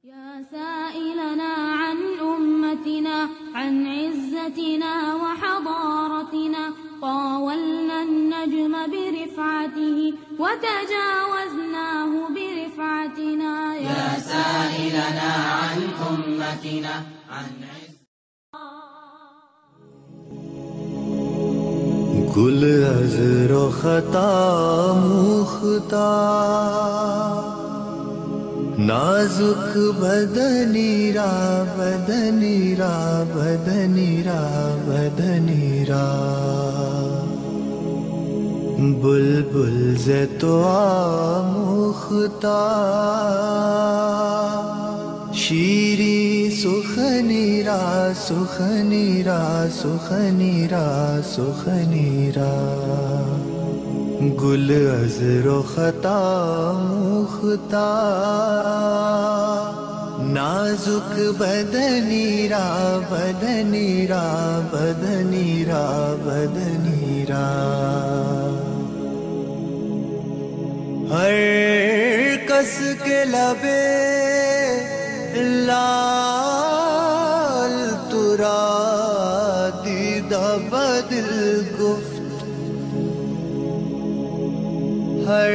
يا سائلنا عن أمتنا عن عزتنا وحضارتنا طاولنا النجم برفعته وتجاوزناه برفعتنا يا سائلنا عن أمتنا عن گل عذر و خطا مختار نازک بدنی را بدنی را بدنی را بدنی را بلبل ز تو آموختار شیری سخنی را سخنی را سخنی را سخنی را گل عذر و خطا مختار نازک بدنی را بدنی را بدنی را بدنی را ہر کس کے لبے لال ترا دیدہ بدل گفت ہر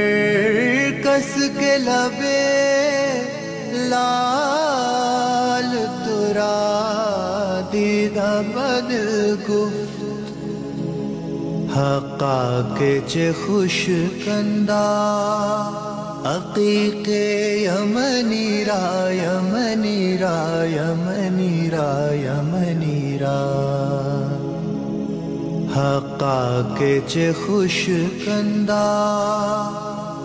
کس کے لبے لال ترا دیدہ بدل گفت حقا کے چے خوش کندہ عقیق یمنی را یمنی را یمنی را یمنی را حقا کے چے خوش کندہ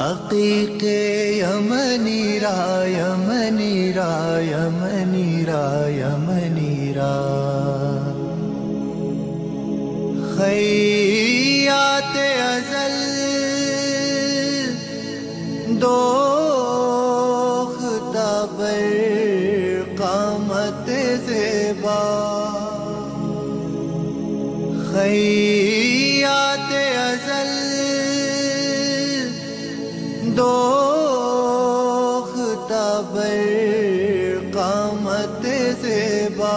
عقیق یمنی را یمنی را یمنی را یمنی را خیات ازل دوختہ بر قامت زیبا خیات ازل دوختہ بر قامت زیبا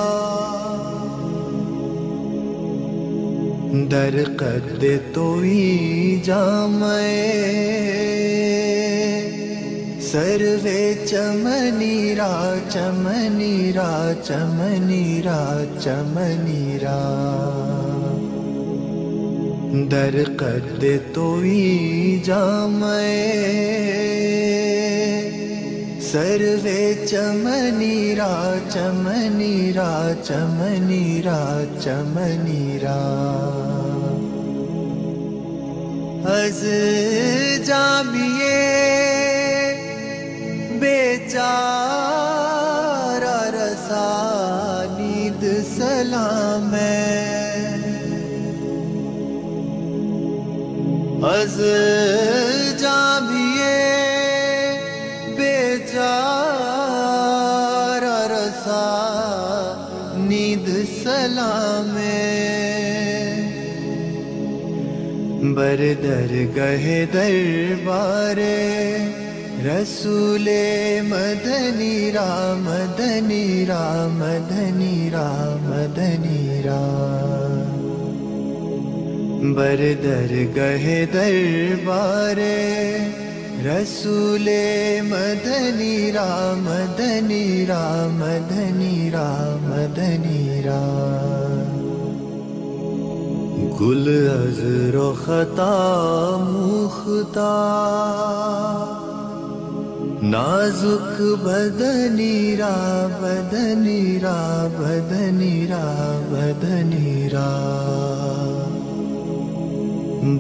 در قد توئی جامع سروے چمنی را چمنی را چمنی را چمنی را در قد توئی جامع سروے چمنی را چمنی را چمنی را چمنی را از جامیے بیچارہ رسانید سلام از جامیے بیچارہ رسانید سلام بر درگہ دربار رسول مدنی را مدنی را مدنی را مدنی را بر درگہ دربار رسول مدنی را مدنی را مدنی را مدنی را گل عذر و خطا مختار نازک بدنی را بدنی را بدنی را بدنی را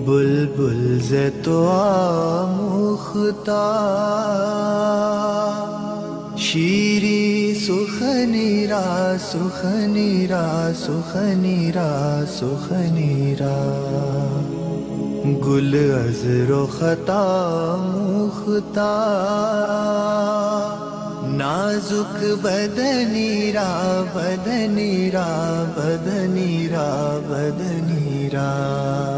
بلبل ز تو آموختار شیری سخنی را سخنی را سخنی را سخنی را گل عذر و خطا مختار نازک بدنی را بدنی را بدنی را بدنی را